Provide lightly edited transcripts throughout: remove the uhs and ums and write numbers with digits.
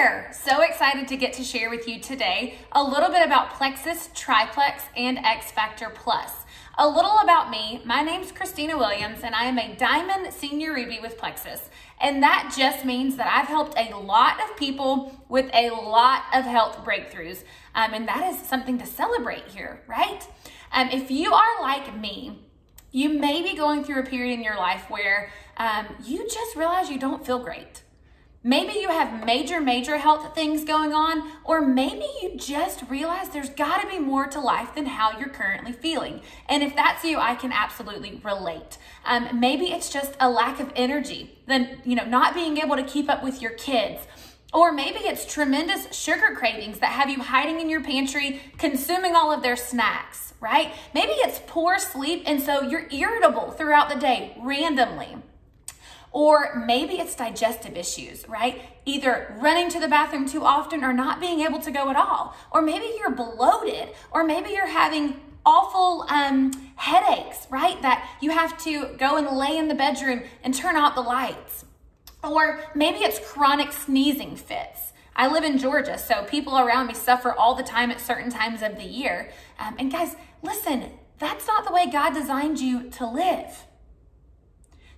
there. So excited to get to share with you today a little bit about Plexus, Triplex, and XFactor Plus. A little about me. My name's Christina Williams, and I am a Diamond Senior Ruby with Plexus. And that just means that I've helped a lot of people with a lot of health breakthroughs. And that is something to celebrate here, right? If you are like me, you may be going through a period in your life where you just realize you don't feel great. Maybe you have major health things going on, or maybe you just realize there's got to be more to life than how you're currently feeling. And if that's you, I can absolutely relate. Maybe it's just a lack of energy, then not being able to keep up with your kids. Or maybe it's tremendous sugar cravings that have you hiding in your pantry, consuming all of their snacks, right? Maybe it's poor sleep, and so you're irritable throughout the day randomly. Or maybe it's digestive issues, right? Either running to the bathroom too often or not being able to go at all. Or maybe you're bloated, or maybe you're having awful headaches, right? That you have to go and lay in the bedroom and turn out the lights. Or maybe it's chronic sneezing fits. I live in Georgia, so people around me suffer all the time at certain times of the year. And guys, listen, that's not the way God designed you to live.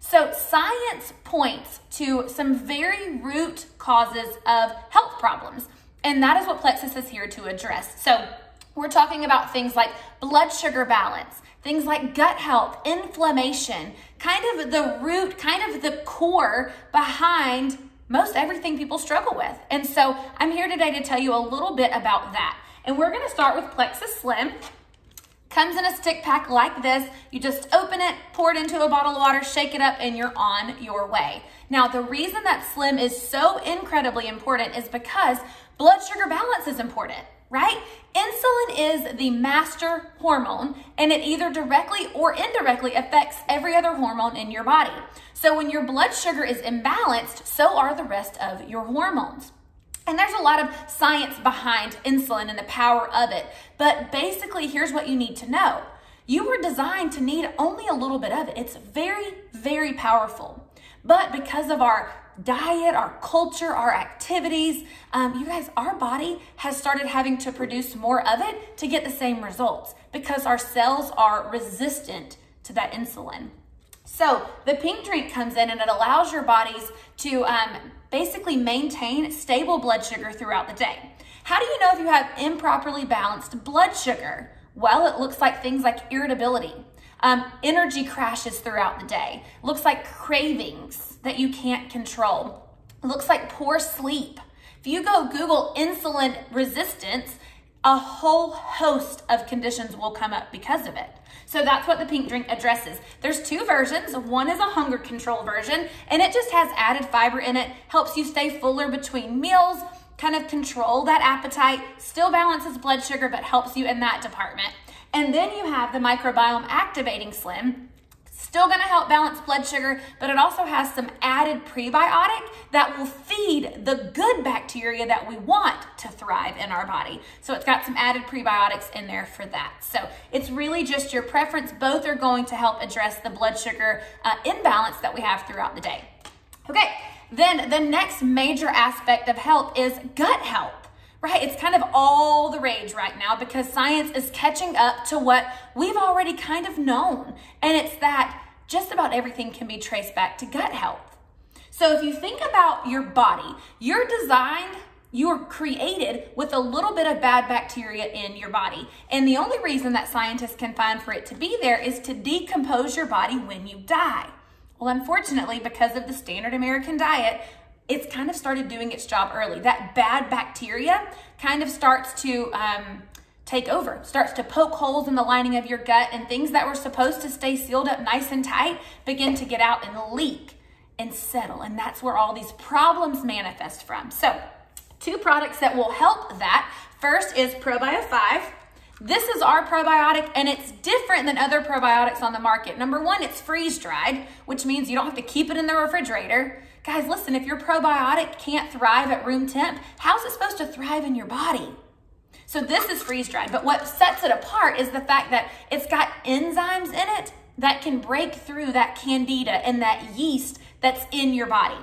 So science points to some very root causes of health problems, and that is what Plexus is here to address. So we're talking about things like blood sugar balance, things like gut health, inflammation, kind of the root, kind of the core behind most everything people struggle with. And so I'm here today to tell you a little bit about that. And we're going to start with Plexus Slim. Comes in a stick pack like this. You just open it, pour it into a bottle of water, shake it up, and you're on your way. Now, the reason that Slim is so incredibly important is because blood sugar balance is important, right? Insulin is the master hormone, and it either directly or indirectly affects every other hormone in your body. So when your blood sugar is imbalanced, so are the rest of your hormones. And there's a lot of science behind insulin and the power of it. But basically, here's what you need to know. You were designed to need only a little bit of it. It's very powerful. But because of our diet, our culture, our activities, you guys, our body has started having to produce more of it to get the same results because our cells are resistant to that insulin. So the pink drink comes in and it allows your bodies to basically maintain stable blood sugar throughout the day. How do you know if you have improperly balanced blood sugar? Well, it looks like things like irritability, energy crashes throughout the day. It looks like cravings that you can't control. It looks like poor sleep. If you go Google insulin resistance, a whole host of conditions will come up because of it. So that's what the pink drink addresses. There's two versions. One is a hunger control version, and it just has added fiber in it, helps you stay fuller between meals, kind of control that appetite, still balances blood sugar, but helps you in that department. And then you have the microbiome activating Slim, still gonna help balance blood sugar, but it also has some added prebiotic that will feed the good bacteria that we want to thrive in our body. So it's got some added prebiotics in there for that. So it's really just your preference. Both are going to help address the blood sugar imbalance that we have throughout the day. Okay, then the next major aspect of health is gut health. Right, it's kind of all the rage right now because science is catching up to what we've already kind of known. And it's that just about everything can be traced back to gut health. So if you think about your body, you're created with a little bit of bad bacteria in your body. And the only reason that scientists can find for it to be there is to decompose your body when you die. Well, unfortunately, because of the standard American diet, it's kind of started doing its job early. That bad bacteria kind of starts to take over, starts to poke holes in the lining of your gut, and things that were supposed to stay sealed up nice and tight begin to get out and leak and settle. And that's where all these problems manifest from. So two products that will help that. First is Probio 5. This is our probiotic, and it's different than other probiotics on the market. Number one, it's freeze-dried, which means you don't have to keep it in the refrigerator. Guys, listen, if your probiotic can't thrive at room temp, how's it supposed to thrive in your body? So this is freeze-dried, but what sets it apart is the fact that it's got enzymes in it that can break through that candida and that yeast that's in your body.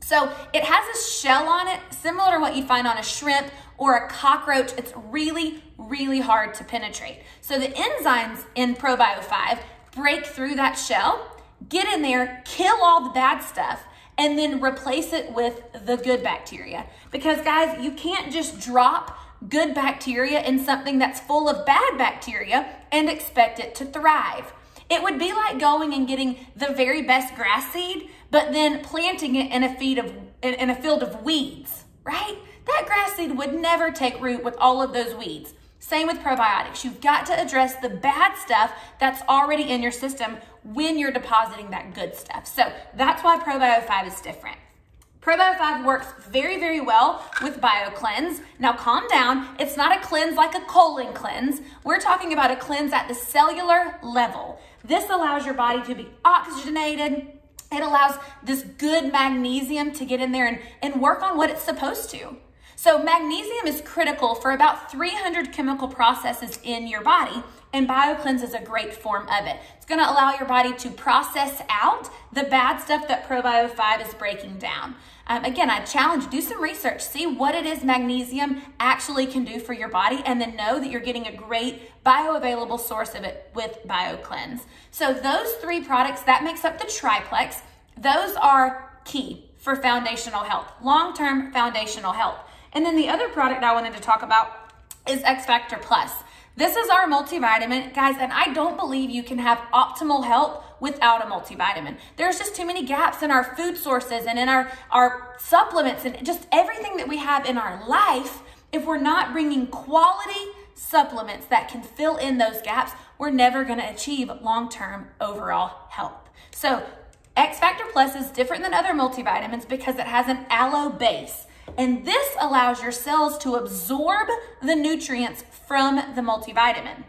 So it has a shell on it similar to what you find on a shrimp or a cockroach. It's really, really hard to penetrate. So the enzymes in Probio 5 break through that shell, get in there, kill all the bad stuff, and then replace it with the good bacteria. Because guys, you can't just drop good bacteria in something that's full of bad bacteria and expect it to thrive. It would be like going and getting the very best grass seed, but then planting it in a field of weeds, right? That grass seed would never take root with all of those weeds. Same with probiotics. You've got to address the bad stuff that's already in your system when you're depositing that good stuff. So that's why Probio 5 is different. Probio 5 works very, very well with BioCleanse. Now calm down, it's not a cleanse like a colon cleanse. We're talking about a cleanse at the cellular level. This allows your body to be oxygenated. It allows this good magnesium to get in there and work on what it's supposed to. So magnesium is critical for about 300 chemical processes in your body, and BioCleanse is a great form of it. It's gonna allow your body to process out the bad stuff that Probio 5 is breaking down. Again, I challenge you, do some research, see what it is magnesium actually can do for your body, and then know that you're getting a great bioavailable source of it with BioCleanse. So those 3 products, that makes up the Triplex. Those are key for foundational health, long-term foundational health. And then the other product I wanted to talk about is XFactor Plus. This is our multivitamin, guys, and I don't believe you can have optimal health without a multivitamin. There's just too many gaps in our food sources and in our supplements and just everything that we have in our life. If we're not bringing quality supplements that can fill in those gaps, we're never gonna achieve long-term overall health. So XFactor Plus is different than other multivitamins because it has an aloe base. And this allows your cells to absorb the nutrients from the multivitamin.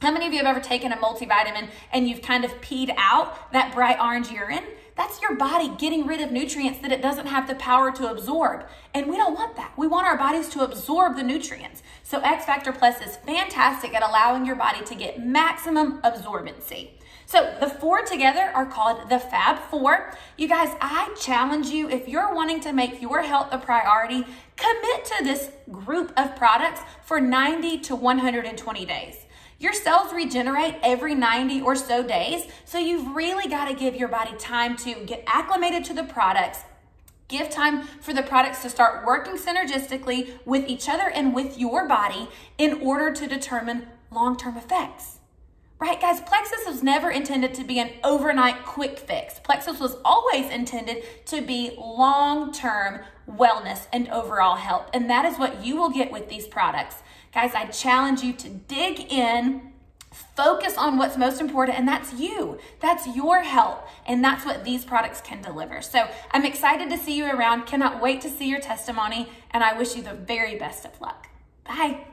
How many of you have ever taken a multivitamin and you've kind of peed out that bright orange urine? That's your body getting rid of nutrients that it doesn't have the power to absorb. And we don't want that. We want our bodies to absorb the nutrients. So XFactor Plus is fantastic at allowing your body to get maximum absorbency. So the 4 together are called the Fab 4. You guys, I challenge you, if you're wanting to make your health a priority, commit to this group of products for 90 to 120 days. Your cells regenerate every 90 or so days, so you've really got to give your body time to get acclimated to the products, give time for the products to start working synergistically with each other and with your body in order to determine long-term effects. Right, guys, Plexus was never intended to be an overnight quick fix. Plexus was always intended to be long-term wellness and overall health. And that is what you will get with these products. Guys, I challenge you to dig in, focus on what's most important, and that's you. That's your health, and that's what these products can deliver. So I'm excited to see you around. Cannot wait to see your testimony, and I wish you the very best of luck. Bye.